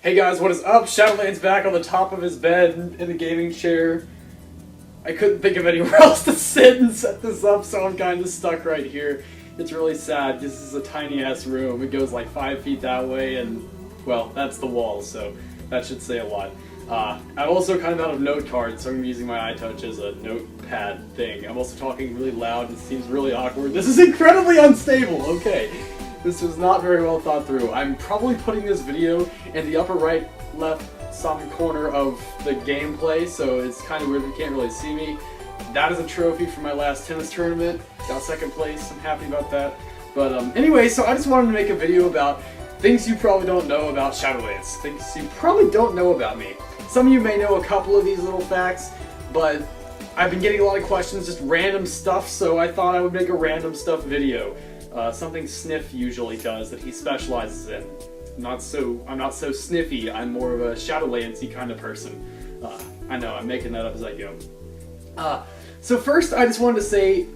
Hey guys, what is up? Shadowland's back on the top of his bed in the gaming chair. I couldn't think of anywhere else to sit and set this up, so I'm kind of stuck right here. It's really sad. This is a tiny ass room. It goes like 5 feet that way, and well, that's the wall, so that should say a lot. I'm also kind of out of note cards, so I'm using my iTouch as a notepad thing. I'm also talking really loud and it seems really awkward. This is incredibly unstable, okay. This was not very well thought through. I'm probably putting this video in the upper right, left, some corner of the gameplay, so it's kind of weird if you can't really see me. That is a trophy from my last tennis tournament. Got second place, I'm happy about that. But anyway, so I just wanted to make a video about things you probably don't know about Shadowlands. Things you probably don't know about me. Some of you may know a couple of these little facts, but I've been getting a lot of questions, just random stuff, so I thought I would make a random stuff video. Something Sniff usually does that he specializes in. I'm not so sniffy, I'm more of a Shadowlandsy kind of person. I know, I'm making that up as I go. So first I just wanted to say,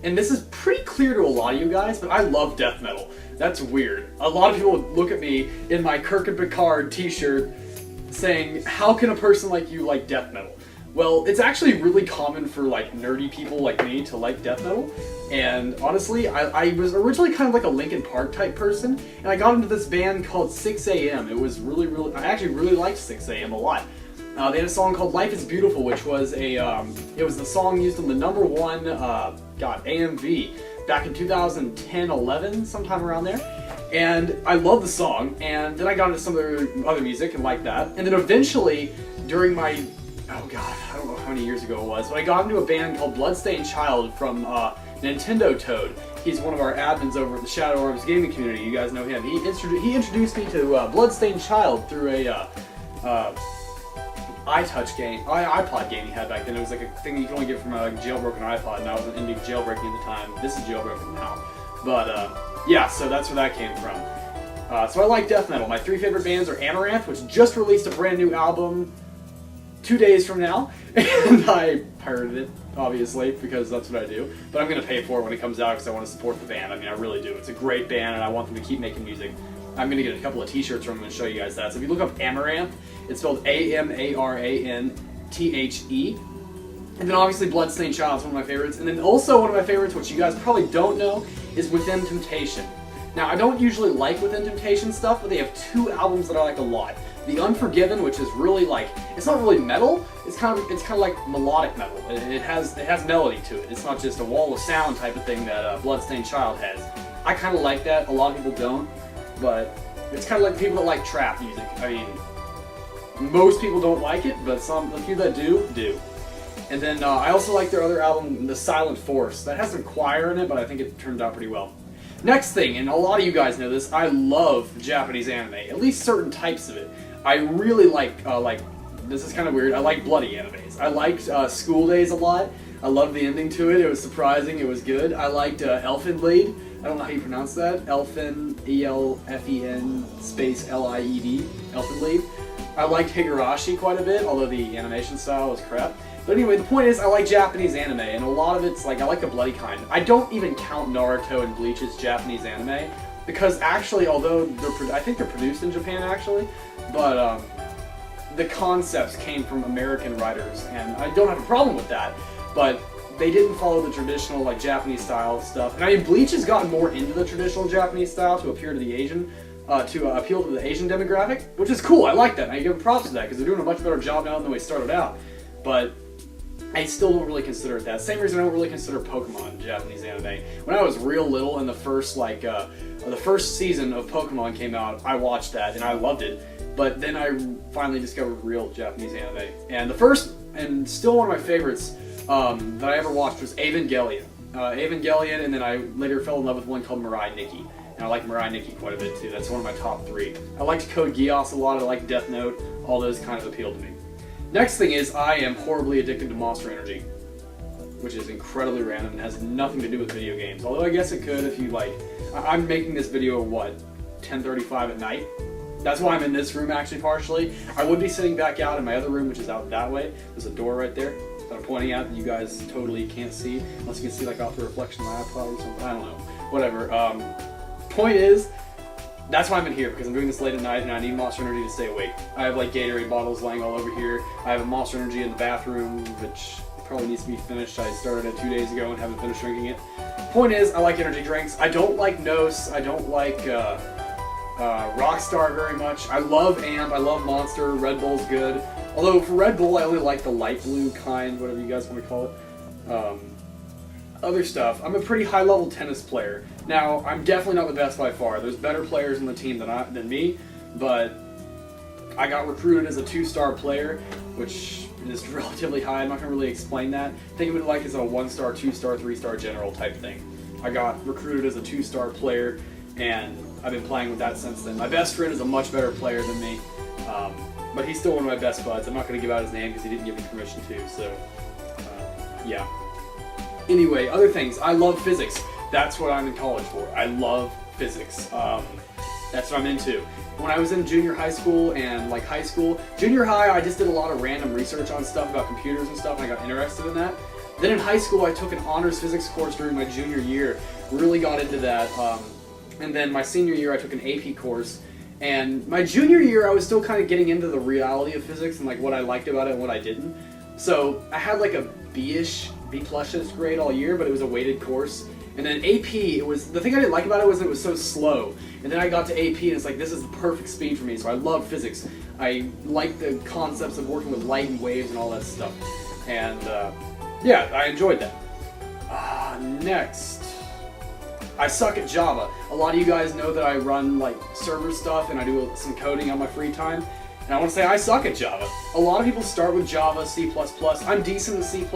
and this is pretty clear to a lot of you guys, but I love death metal. That's weird. A lot of people look at me in my Kirk and Picard t-shirt saying, how can a person like you like death metal? Well, it's actually really common for like nerdy people like me to like death metal, and honestly, I was originally kind of like a Linkin Park type person, and I got into this band called 6am. It was I actually really liked 6am a lot. They had a song called Life is Beautiful, which was it was the song used on the #1, AMV, back in 2010-11, sometime around there. And I love the song, and then I got into some other music and like that, and then eventually, during my, oh god, I don't know how many years ago it was, but I got into a band called Bloodstained Child from Nintendo Toad. He's one of our admins over at the Shadow Orbs gaming community. You guys know him. He introduced me to Bloodstained Child through a iPod game he had back then. It was like a thing you could only get from a jailbroken iPod, and I was into jailbreaking at the time. This is jailbroken now. But yeah, so that's where that came from. So I like death metal. My 3 favorite bands are Amaranth, which just released a brand new album 2 days from now, and I pirated it, obviously, because that's what I do. But I'm going to pay for it when it comes out because I want to support the band. I mean, I really do. It's a great band, and I want them to keep making music. I'm going to get a couple of t-shirts from them and show you guys that. So if you look up Amaranth, it's spelled Amaranth. And then obviously Bloodstained Child is one of my favorites. And then also one of my favorites, which you guys probably don't know, is Within Temptation. Now, I don't usually like Within Temptation stuff, but they have 2 albums that I like a lot. The Unforgiven, which is really like, it's not really metal, it's kind of like melodic metal. It has melody to it. It's not just a wall of sound type of thing that Bloodstained Child has. I kind of like that. A lot of people don't, but it's kind of like people that like trap music. I mean, most people don't like it, but the few that do. And then I also like their other album, The Silent Force. That has some choir in it, but I think it turned out pretty well. Next thing, and a lot of you guys know this, I love Japanese anime, at least certain types of it. I really like, this is kind of weird, I like bloody animes. I liked School Days a lot. I loved the ending to it. It was surprising, it was good. I liked Elfen Lied. I don't know how you pronounce that. Elfen, E-L-F-E-N space L-I-E-D, Elfen Lied. I liked Higurashi quite a bit, although the animation style was crap. But anyway, the point is, I like Japanese anime, and a lot of it's like, I like the bloody kind. I don't even count Naruto and Bleach as Japanese anime, because actually, although I think they're produced in Japan actually, but the concepts came from American writers, and I don't have a problem with that, but they didn't follow the traditional like Japanese style stuff. And I mean, Bleach has gotten more into the traditional Japanese style to appeal to the Asian demographic, which is cool. I like that, and I give props to that, because they're doing a much better job now than they started out. But I still don't really consider it that. Same reason I don't really consider Pokemon Japanese anime. When I was real little and the first season of Pokemon came out, I watched that and I loved it. But then I finally discovered real Japanese anime. And the first, and still one of my favorites that I ever watched was Evangelion. Evangelion, and then I later fell in love with one called Mirai Nikki. And I like Mirai Nikki quite a bit too. That's one of my top 3. I liked Code Geass a lot, I liked Death Note, all those kind of appealed to me. Next thing is, I am horribly addicted to Monster Energy, which is incredibly random and has nothing to do with video games. Although I guess it could if you like. I'm making this video at what, 10:35 at night? That's why I'm in this room actually partially. I would be sitting back out in my other room, which is out that way. There's a door right there that I'm pointing at that you guys totally can't see, unless you can see like off the reflection of my iPod or something. I don't know. Whatever. Point is, that's why I'm in here, because I'm doing this late at night and I need Monster Energy to stay awake. I have like Gatorade bottles laying all over here. I have a Monster Energy in the bathroom, which probably needs to be finished. I started it 2 days ago and haven't finished drinking it. Point is, I like energy drinks. I don't like NOS. I don't like Rockstar very much. I love Amp. I love Monster. Red Bull's good. Although for Red Bull, I only like the light blue kind, whatever you guys want to call it. Other stuff. I'm a pretty high-level tennis player. Now, I'm definitely not the best by far. There's better players on the team than me, but I got recruited as a 2-star player, which is relatively high. I'm not going to really explain that. Think of it like as a 1-star, 2-star, 3-star general type thing. I got recruited as a 2-star player, and I've been playing with that since then. My best friend is a much better player than me, but he's still one of my best buds. I'm not going to give out his name because he didn't give me permission to, so yeah. Anyway, other things. I love physics. That's what I'm in college for. I love physics. That's what I'm into. When I was in junior high school and like high school, junior high, I just did a lot of random research on stuff about computers and stuff, and I got interested in that. Then in high school, I took an honors physics course during my junior year, really got into that. And then my senior year, I took an AP course. And my junior year, I was still kind of getting into the reality of physics and like what I liked about it and what I didn't. So I had like a B-ish, B+ish grade all year, but it was a weighted course. And then AP, the thing I didn't like about it was it was so slow. And then I got to AP and it's like, this is the perfect speed for me. So I love physics. I like the concepts of working with light and waves and all that stuff. And yeah, I enjoyed that. Next. I suck at Java. A lot of you guys know that I run like server stuff and I do some coding on my free time. And I want to say I suck at Java. A lot of people start with Java, C++. I'm decent at C++,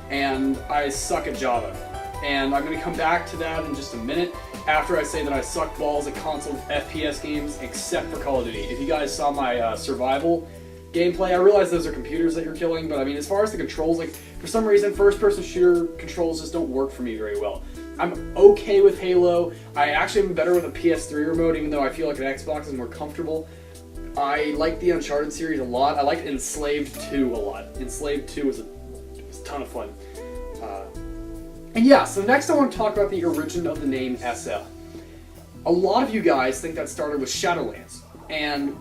and I suck at Java. And I'm going to come back to that in just a minute after I say that I suck balls at console FPS games, except for Call of Duty. If you guys saw my survival gameplay, I realize those are computers that you're killing, but I mean, as far as the controls, like, for some reason, first-person shooter controls just don't work for me very well. I'm okay with Halo. I actually am better with a PS3 remote, even though I feel like an Xbox is more comfortable. I like the Uncharted series a lot. I liked Enslaved 2 a lot. Enslaved 2 was a ton of fun. And yeah, so next I want to talk about the origin of the name SL. A lot of you guys think that started with Shadowlands, and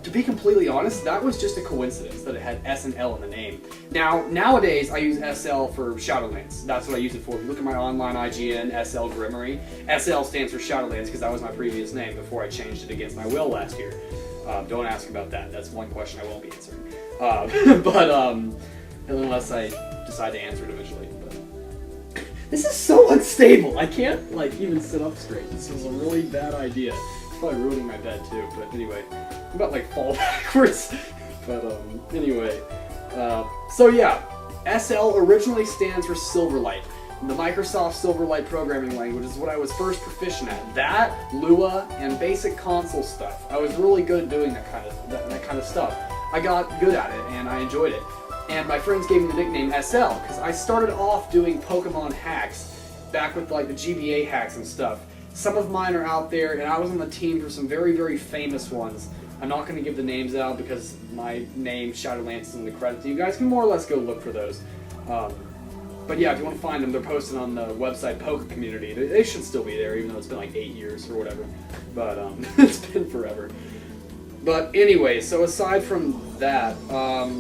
to be completely honest, that was just a coincidence that it had S and L in the name. Now, nowadays I use SL for Shadowlands. That's what I use it for. If you look at my online IGN, SL Grimory, SL stands for Shadowlands because that was my previous name before I changed it against my will last year. Don't ask about that. That's one question I won't be answering. Unless I decide to answer it eventually. But this is so unstable. I can't like even sit up straight. This is a really bad idea. It's probably ruining my bed too. But anyway, I'm about like fall backwards. But anyway, so yeah, SL originally stands for Silverlight. The Microsoft Silverlight programming language is what I was first proficient at. That, Lua, and basic console stuff. I was really good at doing that kind of stuff. I got good at it, and I enjoyed it. And my friends gave me the nickname SL, because I started off doing Pokemon hacks, back with like the GBA hacks and stuff. Some of mine are out there, and I was on the team for some very, very famous ones. I'm not going to give the names out because my name, Shadowlands, is in the credits. You guys can more or less go look for those. But yeah, if you want to find them, they're posted on the website Poke Community. They should still be there, even though it's been like 8 years or whatever. But it's been forever. But anyway, so aside from that,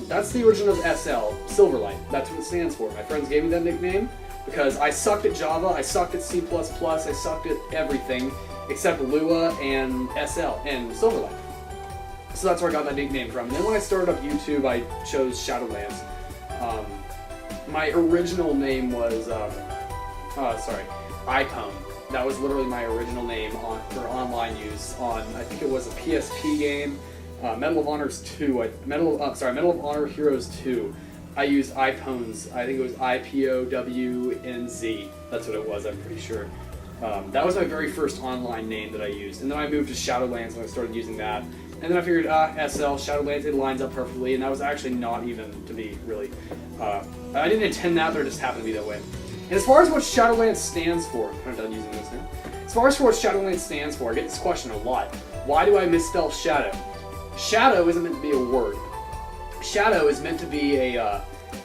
that's the origin of SL, Silverlight. That's what it stands for. My friends gave me that nickname because I sucked at Java, I sucked at C++, I sucked at everything except Lua and SL and Silverlight. So that's where I got that nickname from. And then when I started up YouTube, I chose Shadowlands. My original name was, iPhone. That was literally my original name for online use on, I think it was a PSP game, Medal of Honor 2. Medal of Honor Heroes 2. I used iPhones. I think it was IPOWNZ. That's what it was, I'm pretty sure. That was my very first online name that I used. And then I moved to Shadowlands and I started using that. And then I figured, SL, Shadowlands, it lines up perfectly, and that was actually not even to be really, I didn't intend that, but it just happened to be that way. And as far as what Shadowlands stands for, I'm done using this now. As far as for what Shadowlands stands for, I get this question a lot. Why do I misspell shadow? Shadow isn't meant to be a word. Shadow is meant to be a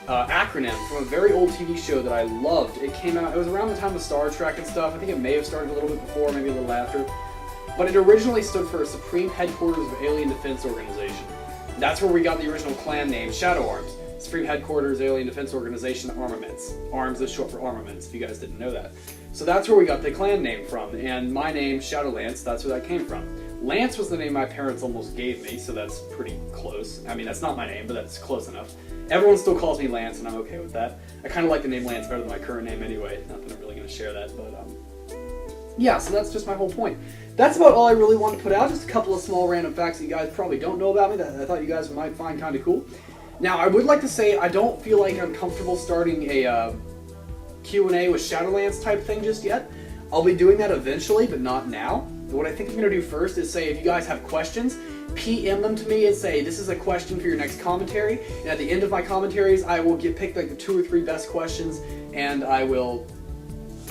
acronym from a very old TV show that I loved. It came out, it was around the time of Star Trek and stuff. I think it may have started a little bit before, maybe a little after. but it originally stood for Supreme Headquarters of Alien Defense Organization. That's where we got the original clan name, Shadow Arms. Supreme Headquarters Alien Defense Organization Armaments. ARMS is short for armaments, if you guys didn't know that. So that's where we got the clan name from, and my name, Shadowlance, that's where that came from. Lance was the name my parents almost gave me, so that's pretty close. I mean, that's not my name, but that's close enough. Everyone still calls me Lance, and I'm okay with that. I kind of like the name Lance better than my current name anyway. Not that I'm really going to share that, but yeah, so that's just my whole point. That's about all I really wanted to put out. Just a couple of small random facts that you guys probably don't know about me that I thought you guys might find kind of cool. Now, I would like to say I don't feel like I'm comfortable starting a Q&A with Shadowlance type thing just yet. I'll be doing that eventually, but not now. What I think I'm going to do first is say if you guys have questions, PM them to me and say this is a question for your next commentary. And at the end of my commentaries, I will pick like the 2 or 3 best questions, and I will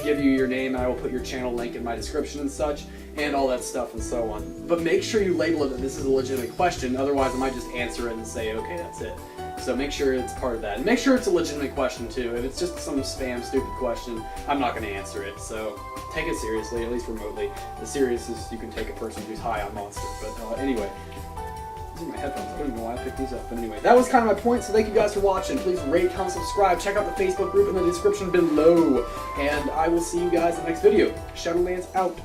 give you your name, and I will put your channel link in my description and such, and all that stuff and so on. But make sure you label it that this is a legitimate question, otherwise I might just answer it and say, okay, that's it. So make sure it's part of that. And make sure it's a legitimate question too. If it's just some spam, stupid question, I'm not going to answer it. So take it seriously, at least remotely. The serious is you can take a person who's high on Monster. But anyway, these are my headphones. I don't even know why I picked these up. But anyway, that was kind of my point. So thank you guys for watching. Please rate, comment, subscribe. Check out the Facebook group in the description below. And I will see you guys in the next video. Shadowlance out.